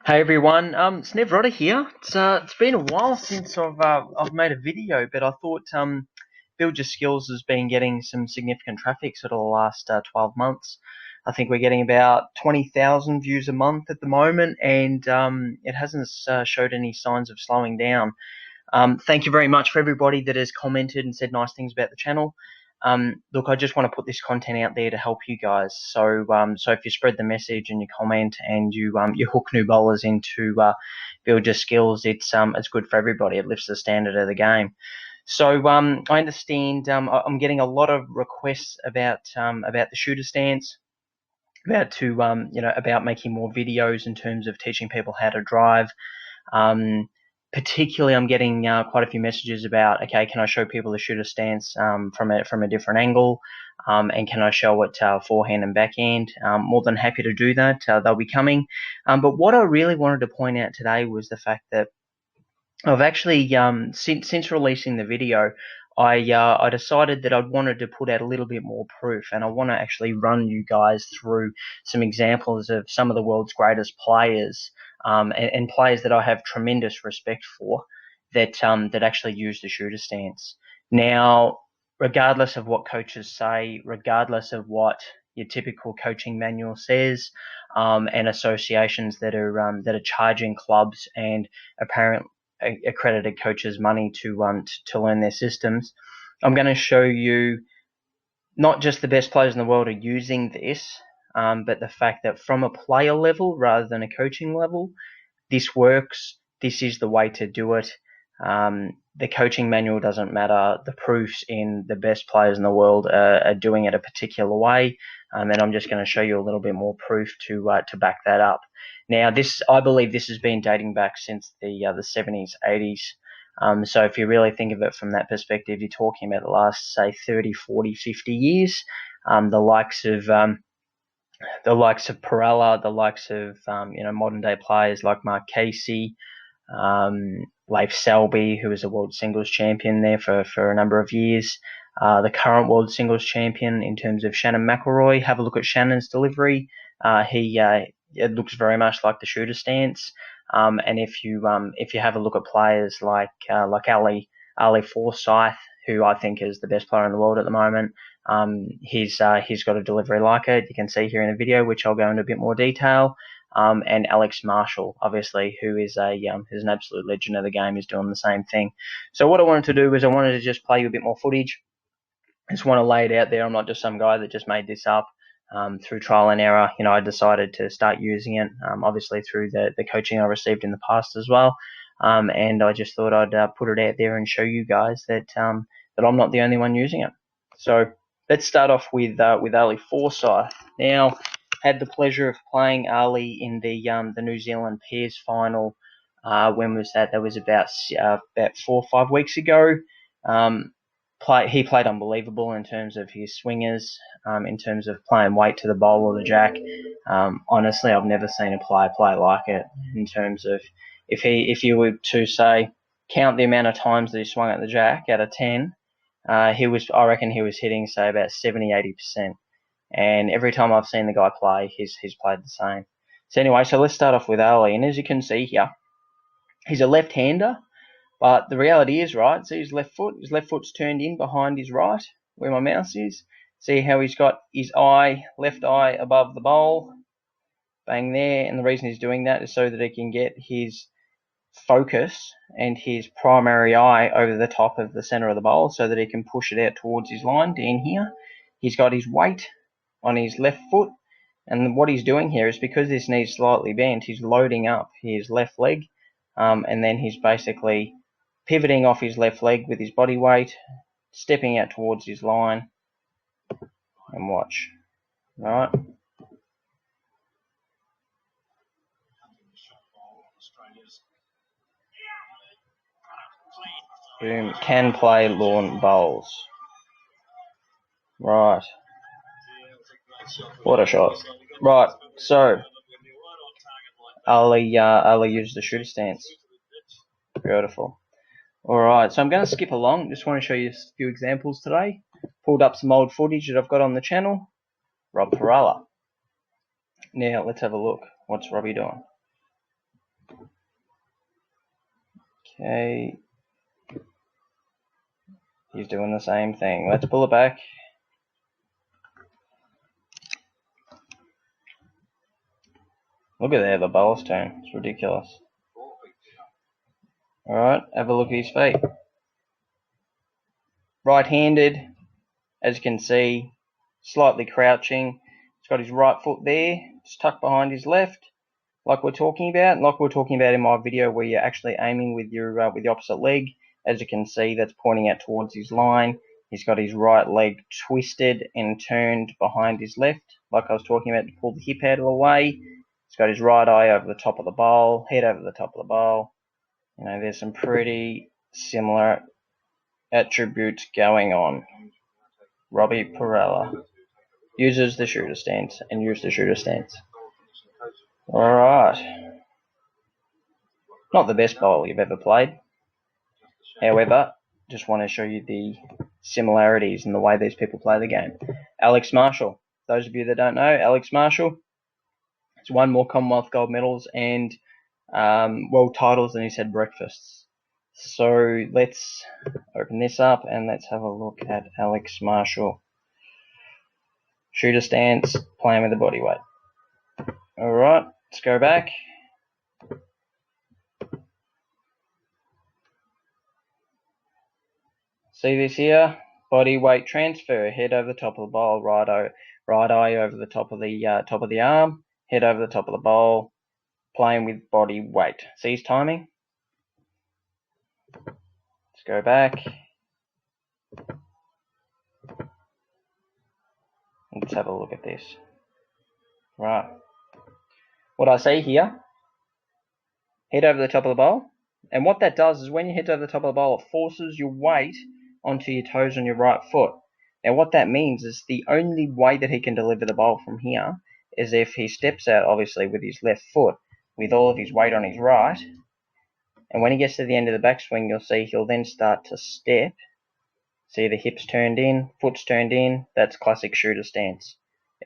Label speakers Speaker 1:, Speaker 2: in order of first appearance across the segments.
Speaker 1: Hey everyone, Snev Rodder here. It's been a while since I've made a video, but I thought Build Your Skills has been getting some significant traffic sort of the last 12 months. I think we're getting about 20,000 views a month at the moment, and it hasn't showed any signs of slowing down. Thank you very much for everybody that has commented and said nice things about the channel. Look, I just want to put this content out there to help you guys. So if you spread the message and you comment and you hook new bowlers into Build Your Skills, it's good for everybody. It lifts the standard of the game. So I understand I'm getting a lot of requests about the shooter stance, about making more videos in terms of teaching people how to drive. Particularly, I'm getting quite a few messages about, okay, can I show people the shooter stance from a different angle, and can I show it forehand and backhand? More than happy to do that. They'll be coming. But what I really wanted to point out today was the fact that I've actually since releasing the video, I decided that I'd wanted to put out a little bit more proof, and I want to actually run you guys through some examples of some of the world's greatest players, and players that I have tremendous respect for, that actually use the shooter stance. Now, regardless of what coaches say, regardless of what your typical coaching manual says, and associations that are charging clubs and apparent accredited coaches money to learn their systems, I'm going to show you not just the best players in the world are using this, but the fact that from a player level rather than a coaching level, this works. This is the way to do it. The coaching manual doesn't matter. The proofs in the best players in the world are doing it a particular way, and I'm just going to show you a little bit more proof to back that up. Now, I believe this has been dating back since the 70s, 80s. So if you really think of it from that perspective, you're talking about the last, say, 30, 40, 50 years. The likes of Perella, the likes of modern day players like Mark Casey, Leif Selby, who was a world singles champion there for a number of years. The current world singles champion in terms of Shannon McElroy. Have a look at Shannon's delivery. It looks very much like the shooter stance. And if you have a look at players like Ali Forsyth, who I think is the best player in the world at the moment, he's got a delivery like it. You can see here in the video, which I'll go into a bit more detail. And Alex Marshall, obviously, who is who's an absolute legend of the game, is doing the same thing. So what I wanted to do was I wanted to just play you a bit more footage. I just want to lay it out there. I'm not just some guy that just made this up. Through trial and error, I decided to start using it, obviously through the coaching I received in the past as well. And I just thought I'd put it out there and show you guys that I'm not the only one using it. So let's start off with Ali Forsyth. Now, had the pleasure of playing Ali in the New Zealand pairs final. When was that? That was about 4 or 5 weeks ago. He played unbelievable in terms of his swingers, in terms of playing weight to the bowl or the jack. Honestly, I've never seen a player play like it. In terms of if you were to say count the amount of times that he swung at the jack out of 10, I reckon he was hitting, say, about 70-80%. And every time I've seen the guy play, he's played the same. So anyway, so let's start off with Ali. And as you can see here, he's a left-hander. But the reality is, right, see his left foot's turned in behind his right, where my mouse is. See how he's got his left eye above the bowl, bang there. And the reason he's doing that is so that he can get his focus and his primary eye over the top of the center of the bowl so that he can push it out towards his line down here. He's got his weight on his left foot, and what he's doing here is, because this knee's slightly bent, he's loading up his left leg, and then he's basically pivoting off his left leg with his body weight, stepping out towards his line, and watch. Right. Boom. Can play lawn bowls. Right. What a shot. Right. So Ali used the shooter stance. Beautiful. Alright, so I'm going to skip along. Just want to show you a few examples today. Pulled up some old footage that I've got on the channel. Rob Perella. Now, let's have a look. What's Robbie doing? Okay. He's doing the same thing. Let's pull it back. Look at there, the bolus turn. It's ridiculous. Alright, have a look at his feet. Right-handed, as you can see, slightly crouching. He's got his right foot there, just tucked behind his left, like we're talking about. Like we were talking about in my video where you're actually aiming with the opposite leg. As you can see, that's pointing out towards his line. He's got his right leg twisted and turned behind his left, like I was talking about, to pull the hip out of the way. He's got his right eye over the top of the bowl, head over the top of the bowl. You know, there's some pretty similar attributes going on. Robbie Perella uses the shooter stance and used the shooter stance. Alright. Not the best bowl you've ever played. However, just want to show you the similarities in the way these people play the game. Alex Marshall. Those of you that don't know, Alex Marshall has won more Commonwealth gold medals and world titles than he's had breakfasts. So let's open this up and let's have a look at Alex Marshall. Shooter stance, playing with the body weight. Alright, let's go back. See this here? Body weight transfer, head over the top of the bowl, right eye over the top of the arm, head over the top of the bowl, playing with body weight. See his timing? Let's go back. Let's have a look at this. Right. What I see here, head over the top of the bowl, and what that does is when you head over the top of the bowl, it forces your weight onto your toes on your right foot. Now what that means is the only way that he can deliver the bowl from here is if he steps out, obviously, with his left foot, with all of his weight on his right, and when he gets to the end of the backswing, you'll see he'll then start to step. See the hips turned in, foot's turned in. That's classic shooter stance.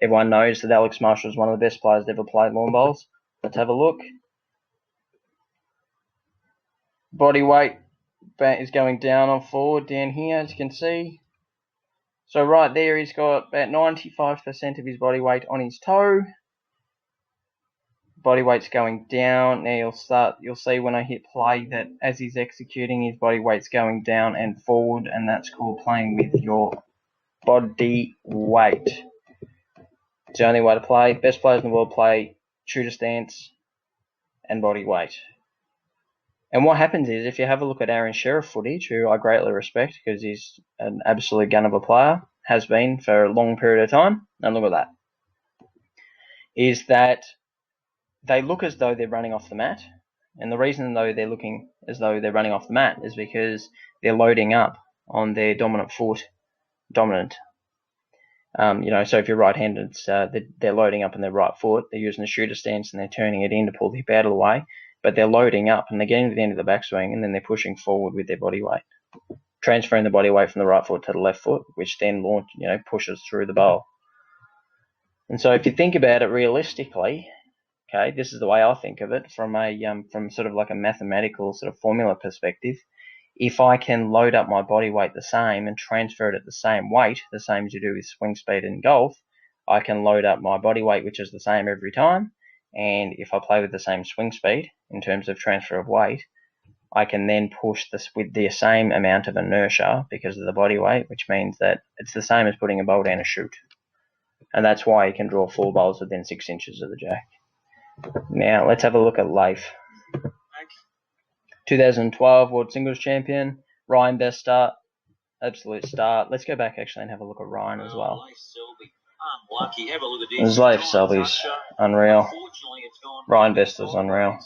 Speaker 1: Everyone knows that Alex Marshall is one of the best players that ever played lawn bowls. Let's have a look. Body weight is going down on forward down here, as you can see. So right there, he's got about 95% of his body weight on his toe. Body weight's going down. Now you'll see when I hit play that as he's executing, his body weight's going down and forward, and that's called playing with your body weight. It's the only way to play. Best players in the world play shooter stance and body weight. And what happens is, if you have a look at Aaron Sheriff footage, who I greatly respect because he's an absolute gun of a player, has been for a long period of time, and look at that, is that they look as though they're running off the mat. And the reason though they're looking as though they're running off the mat is because they're loading up on their dominant foot. So if you're right-handed, they're loading up on their right foot. They're using the shooter stance and they're turning it in to pull the hip out of the way. But they're loading up and they're getting to the end of the backswing and then they're pushing forward with their body weight, transferring the body weight from the right foot to the left foot, which then pushes through the bowl. And so if you think about it realistically, okay, this is the way I think of it from sort of like a mathematical sort of formula perspective. If I can load up my body weight the same and transfer it at the same weight, the same as you do with swing speed in golf, I can load up my body weight, which is the same every time. And if I play with the same swing speed in terms of transfer of weight, I can then push this with the same amount of inertia because of the body weight, which means that it's the same as putting a bowl down a chute. And that's why you can draw 4 bowls within 6 inches of the jack. Now, let's have a look at Leif. 2012 World Singles Champion, Ryan Bester, absolute star. Let's go back actually and have a look at Ryan as well. There's Leif Selby's unreal. Ryan Bester's unreal.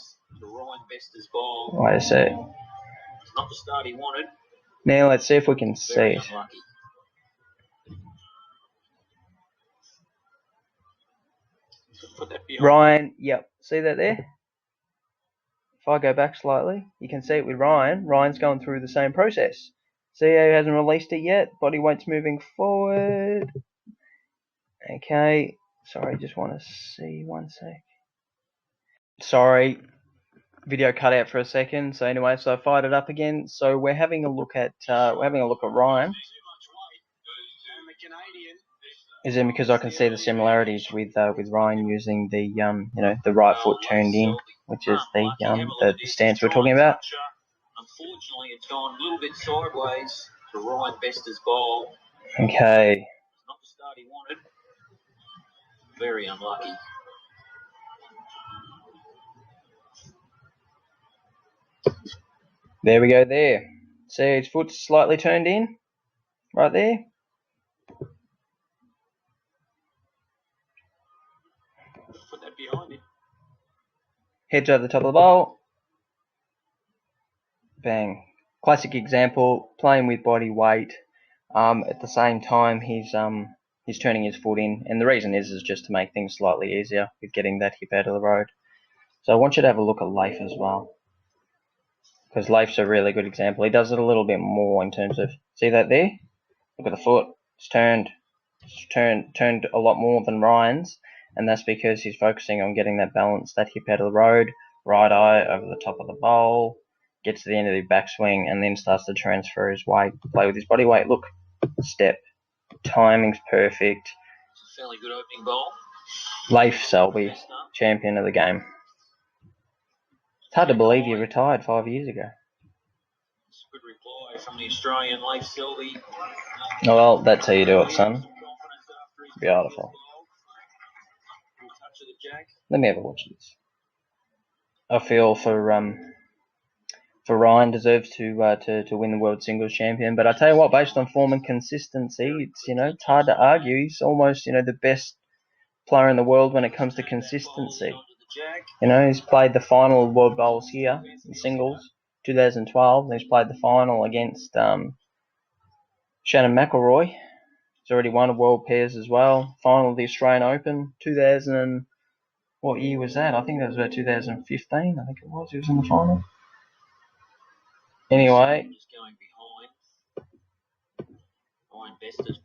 Speaker 1: Wait a sec. Not the start he wanted. Now let's see if we can see it. Ryan, yep, see that there? If I go back slightly, you can see it with Ryan. Ryan's going through the same process. See how he hasn't released it yet? Body weight's moving forward. Okay, sorry, just want to see one sec. Sorry, video cut out for a second. So anyway, so I fired it up again. So we're having a look at Ryan. Is it because I can see the similarities with Ryan using the the right foot turned in, which is the stance we're talking about.
Speaker 2: Unfortunately, it's gone a little bit sideways to Ryan Bester's bowl.
Speaker 1: Okay.
Speaker 2: Not the start he wanted. Very unlucky.
Speaker 1: There we go there. See, his foot's slightly turned in, right there.
Speaker 2: Put that behind him.
Speaker 1: Heads over the top of the bowl. Bang. Classic example, playing with body weight. At the same time, he's turning his foot in, and the reason is just to make things slightly easier with getting that hip out of the road. So I want you to have a look at Leif as well, because Leif's a really good example. He does it a little bit more in terms of, see that there? Look at the foot. It's turned a lot more than Ryan's, and that's because he's focusing on getting that balance, that hip out of the road, right eye over the top of the bowl, gets to the end of the backswing, and then starts to transfer his weight, play with his body weight. Look, step, timing's perfect.
Speaker 2: It's a fairly good opening bowl.
Speaker 1: Leif Selby, champion of the game. It's hard to believe he retired 5 years ago.
Speaker 2: It's a good reply from the Australian Leif Selby.
Speaker 1: Oh, well, that's how you do it, son. Beautiful. Let me have a watch this. I feel for Ryan deserves to win the World Singles Champion, but I tell you what, based on form and consistency, it's hard to argue. He's almost the best player in the world when it comes to consistency. He's played the final of World Bowls here in singles, 2012. And he's played the final against Shannon McElroy. He's already won a World Pairs as well. Final of the Australian Open, 2000. What year was that? I think that was about 2015. I think it was. He was in the final. Anyway,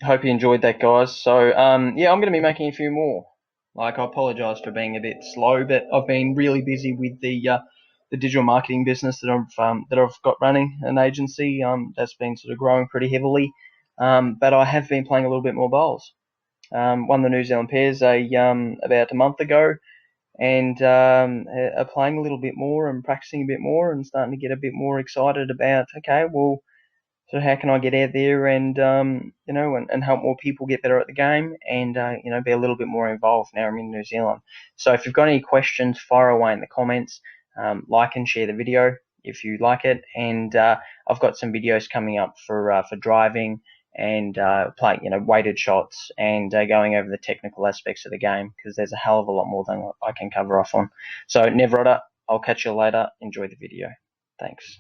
Speaker 1: hope you enjoyed that, guys. So, yeah, I'm going to be making a few more. Like, I apologise for being a bit slow, but I've been really busy with the digital marketing business that I've got running, an agency that's been sort of growing pretty heavily. But I have been playing a little bit more bowls. Won the New Zealand Pairs about a month ago, and are playing a little bit more and practicing a bit more and starting to get a bit more excited about, okay, well, so how can I get out there and and help more people get better at the game and be a little bit more involved now I'm in New Zealand. So if you've got any questions, fire away in the comments. Like and share the video if you like it, and I've got some videos coming up for driving and playing weighted shots and going over the technical aspects of the game, because there's a hell of a lot more than what I can cover off on. So Nevrota, I'll catch you later. Enjoy the video. Thanks.